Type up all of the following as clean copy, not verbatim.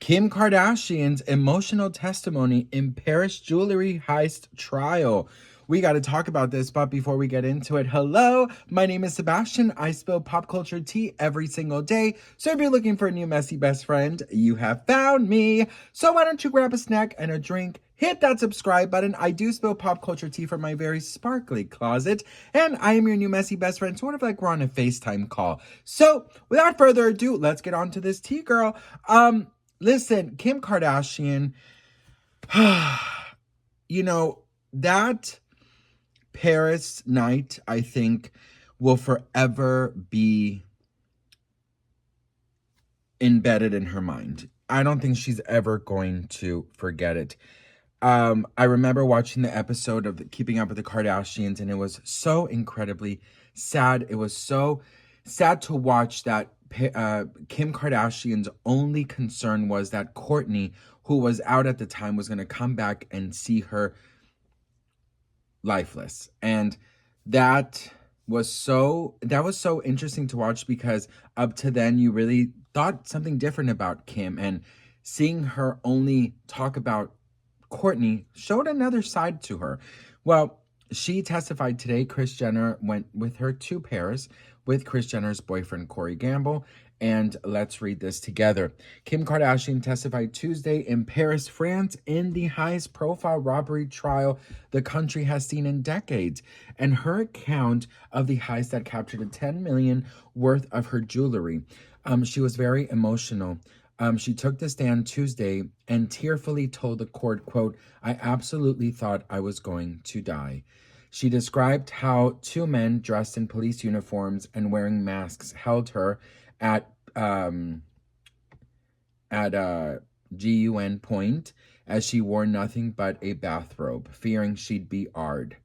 Kim Kardashian's emotional testimony in Paris jewelry heist trial. We got to talk about this, but before we get into it, hello, my name is Sebastian. I spill pop culture tea every single day. So if you're looking for a new messy best friend, you have found me. So why don't you grab a snack and a drink? Hit that subscribe button. I do spill pop culture tea from my very sparkly closet. And I am your new messy best friend, sort of like we're on a FaceTime call. So without further ado, let's get on to this tea, girl. Listen, Kim Kardashian, that Paris night, I think, will forever be embedded in her mind. I don't think she's ever going to forget it. I remember watching the episode of Keeping Up with the Kardashians, and it was so incredibly sad. It was so sad to watch that Kim Kardashian's only concern was that Kourtney, who was out at the time, was going to come back and see her lifeless. And that was so interesting to watch, because up to then you really thought something different about Kim, and seeing her only talk about Kourtney showed another side to her. Well, she testified today. Kris Jenner went with her to Paris with Kris Jenner's boyfriend, Corey Gamble. And let's read this together. Kim Kardashian testified Tuesday in Paris, France, in the highest profile robbery trial the country has seen in decades. And her account of the heist that captured a $10 million worth of her jewelry. She was very emotional. She took the stand Tuesday and tearfully told the court, quote, "I absolutely thought I was going to die." She described how two men dressed in police uniforms and wearing masks held her at GUN point as she wore nothing but a bathrobe, fearing she'd be AR'd.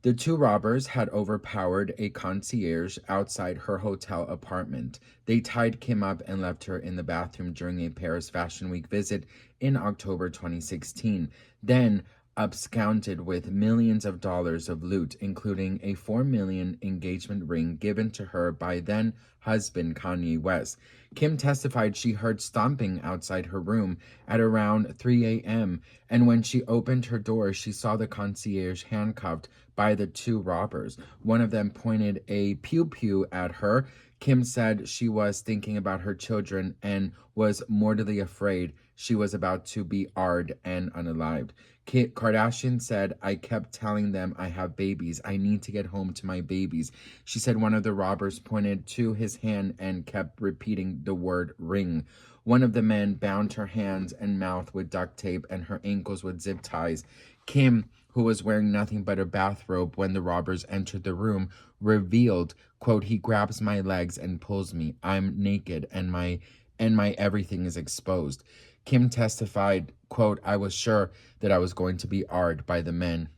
The two robbers had overpowered a concierge outside her hotel apartment. They tied Kim up and left her in the bathroom during a Paris Fashion Week visit in October 2016. Then absconded with millions of dollars of loot, including a $4 million engagement ring given to her by then-husband Kanye West. Kim testified she heard stomping outside her room at around 3 a.m., and when she opened her door, she saw the concierge handcuffed by the two robbers. One of them pointed a pew-pew at her. Kim said she was thinking about her children and was mortally afraid she was about to be AR'd and unalived. Kardashian said, "I kept telling them I have babies. I need to get home to my babies." She said one of the robbers pointed to his hand and kept repeating the word ring. One of the men bound her hands and mouth with duct tape and her ankles with zip ties. Kim, who was wearing nothing but a bathrobe when the robbers entered the room, revealed, quote, "He grabs my legs and pulls me. I'm naked and my everything is exposed." Kim testified, quote, "I was sure that I was going to be AR'd by the men,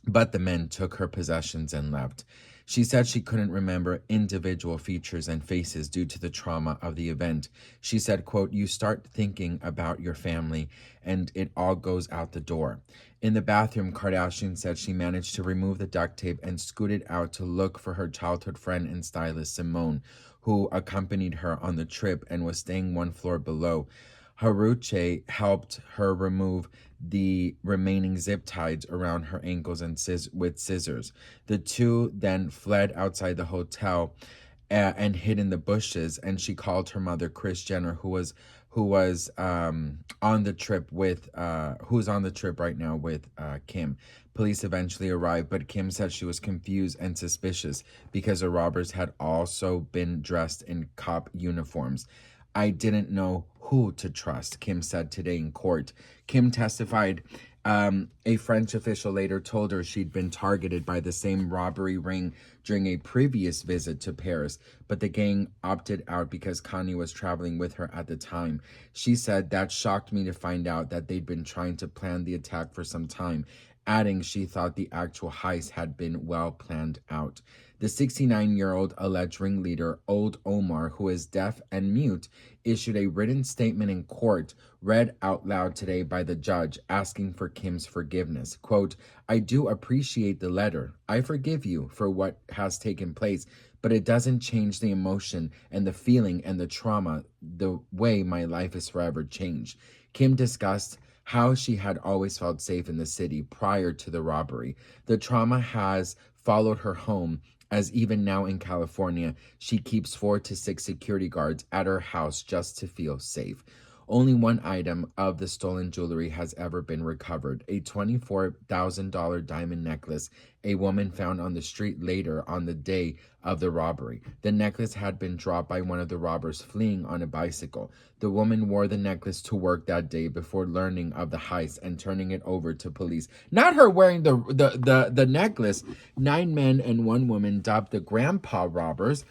but the men took her possessions and left." She said she couldn't remember individual features and faces due to the trauma of the event. She said, quote, "You start thinking about your family and it all goes out the door." In the bathroom, Kardashian said she managed to remove the duct tape and scooted out to look for her childhood friend and stylist, Simone, who accompanied her on the trip and was staying one floor below. Haruche helped her remove the remaining zip ties around her ankles and with scissors. The two then fled outside the hotel and hid in the bushes. And she called her mother, Kris Jenner, who's on the trip right now with Kim. Police eventually arrived, but Kim said she was confused and suspicious because the robbers had also been dressed in cop uniforms. "I didn't know who to trust," Kim said today in court. Kim testified a French official later told her she'd been targeted by the same robbery ring during a previous visit to Paris, but the gang opted out because Kanye was traveling with her at the time. She said, "That shocked me to find out that they'd been trying to plan the attack for some time," adding she thought the actual heist had been well planned out. The 69-year-old alleged ringleader, Old Omar, who is deaf and mute, issued a written statement in court, read out loud today by the judge, asking for Kim's forgiveness. Quote, "I do appreciate the letter. I forgive you for what has taken place, but it doesn't change the emotion and the feeling and the trauma the way my life is forever changed. Kim discussed how she had always felt safe in the city prior to the robbery. The trauma has followed her home, as even now in California, she keeps 4 to 6 security guards at her house just to feel safe. Only one item of the stolen jewelry has ever been recovered, a $24,000 diamond necklace a woman found on the street later on the day of the robbery. The necklace had been dropped by one of the robbers fleeing on a bicycle. The woman wore the necklace to work that day before learning of the heist and turning it over to police. Not her wearing the necklace. 9 men and 1 woman, dubbed the grandpa robbers,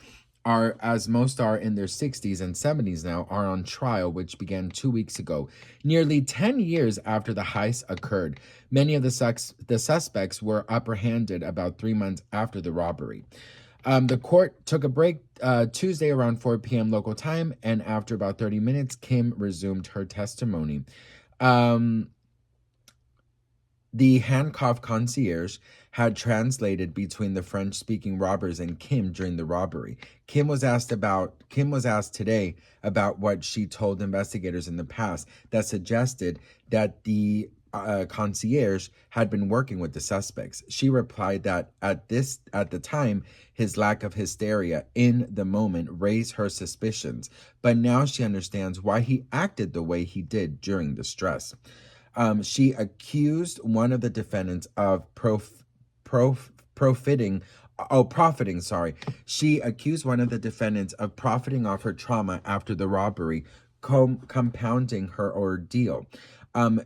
are, as most are in their 60s and 70s now, are on trial, which began 2 weeks ago, nearly 10 years after the heist occurred. Many of the suspects were apprehended about 3 months after the robbery. The court took a break Tuesday around 4 p.m. local time, and after about 30 minutes, Kim resumed her testimony. The handcuffed concierge had translated between the French-speaking robbers and Kim during the robbery. Kim was asked today about what she told investigators in the past that suggested that the concierge had been working with the suspects. She replied that at the time, his lack of hysteria in the moment raised her suspicions, but now she understands why he acted the way he did during the stress. She accused one of the defendants of profiting. She accused one of the defendants of profiting off her trauma after the robbery, compounding her ordeal.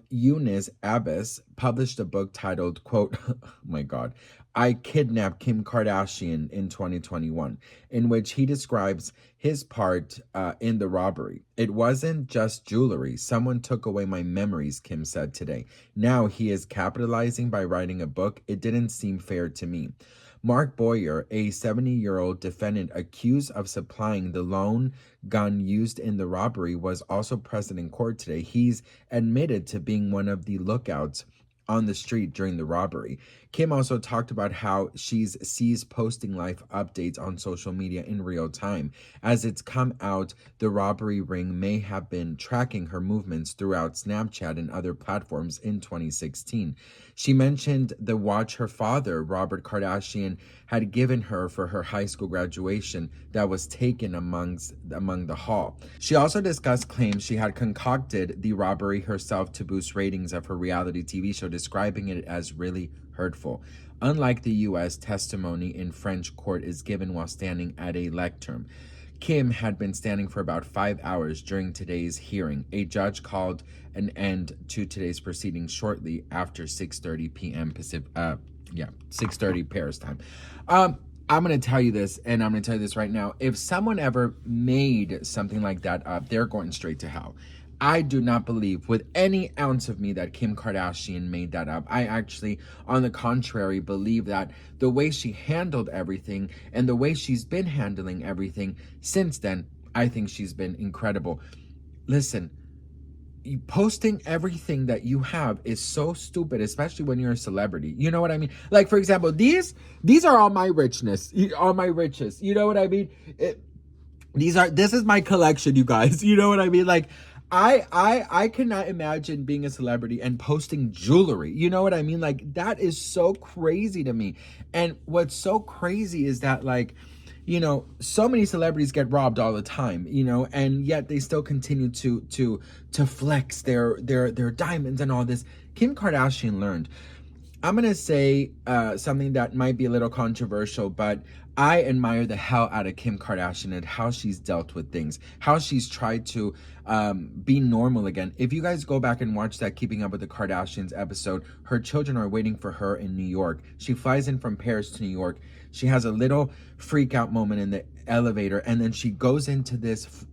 Eunice Abbas published a book titled, quote, oh my God, I Kidnapped Kim Kardashian in 2021, in which he describes his part in the robbery. It wasn't just jewelry. Someone took away my memories, Kim said today. Now he is capitalizing by writing a book. It didn't seem fair to me. Mark Boyer, a 70-year-old defendant accused of supplying the lone gun used in the robbery, was also present in court today. He's admitted to being one of the lookouts on the street during the robbery. Kim also talked about how she's ceased posting live updates on social media in real time. As it's come out, the robbery ring may have been tracking her movements throughout Snapchat and other platforms in 2016. She mentioned the watch her father, Robert Kardashian, had given her for her high school graduation that was taken among the haul. She also discussed claims she had concocted the robbery herself to boost ratings of her reality TV show, describing it as really hurtful. Unlike the U.S., testimony in French court is given while standing at a lectern. Kim had been standing for about 5 hours during today's hearing. A judge called an end to today's proceedings shortly after 6:30 p.m. 6:30 Paris time. I'm going to tell you this, and I'm going to tell you this right now. If someone ever made something like that up, they're going straight to hell. I do not believe with any ounce of me that Kim Kardashian made that up. I actually, on the contrary, believe that the way she handled everything and the way she's been handling everything since then, I think she's been incredible. Listen, posting everything that you have is so stupid, especially when you're a celebrity. You know what I mean? Like, for example, these are all my riches. You know what I mean? This is my collection, you guys. You know what I mean? Like, I cannot imagine being a celebrity and posting jewelry. You know what I mean? Like, that is so crazy to me. And what's so crazy is that, like, you know, so many celebrities get robbed all the time, you know, and yet they still continue to flex their diamonds and all this. Kim Kardashian learned. I'm going to say something that might be a little controversial, but I admire the hell out of Kim Kardashian and how she's dealt with things, how she's tried to be normal again. If you guys go back and watch that Keeping Up with the Kardashians episode, her children are waiting for her in New York. She flies in from Paris to New York. She has a little freak out moment in the elevator, and then she goes into this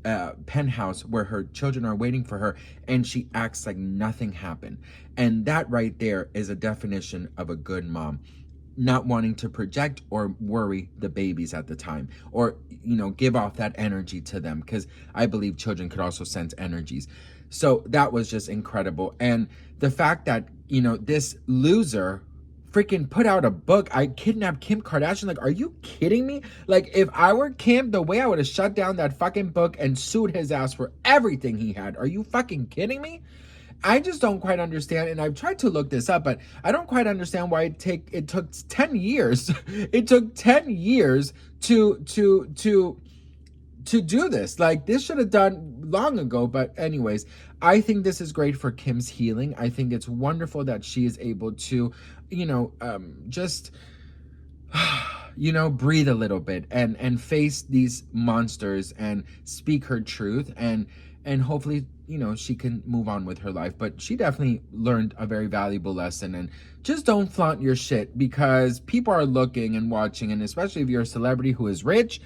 penthouse where her children are waiting for her, and she acts like nothing happened. And that right there is a definition of a good mom. Not wanting to project or worry the babies at the time, or, you know, give off that energy to them, because I believe children could also sense energies. So that was just incredible. And the fact that, you know, this loser freaking put out a book, I kidnapped Kim Kardashian. Like, are you kidding me? Like, if I were Kim, the way I would have shut down that fucking book and sued his ass for everything he had. Are you fucking kidding me? I just don't quite understand, and I've tried to look this up, but I don't quite understand why it took 10 years. It took 10 years to do this. Like, this should have done long ago. But anyways, I think this is great for Kim's healing. I think it's wonderful that she is able to, just breathe a little bit and face these monsters and speak her truth, and hopefully she can move on with her life. But she definitely learned a very valuable lesson. And just don't flaunt your shit, because people are looking and watching, and especially if you're a celebrity who is rich,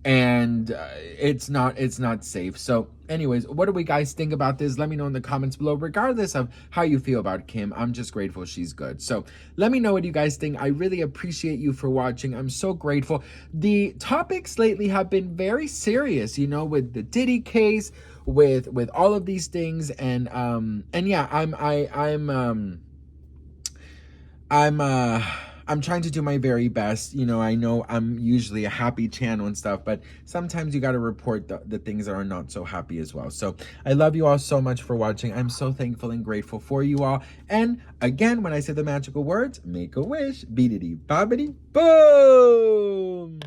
and it's not safe. So anyways, what do we guys think about this? Let me know in the comments below. Regardless of how you feel about Kim, I'm just grateful she's good. So let me know what you guys think. I really appreciate you for watching. I'm so grateful. The topics lately have been very serious, with the Diddy case, with all of these things, and yeah, I'm trying to do my very best. I know I'm usually a happy channel and stuff, but sometimes you got to report the things that are not so happy as well. So I love you all so much for watching. I'm so thankful and grateful for you all. And again, when I say the magical words, make a wish, beadity bobbity boom.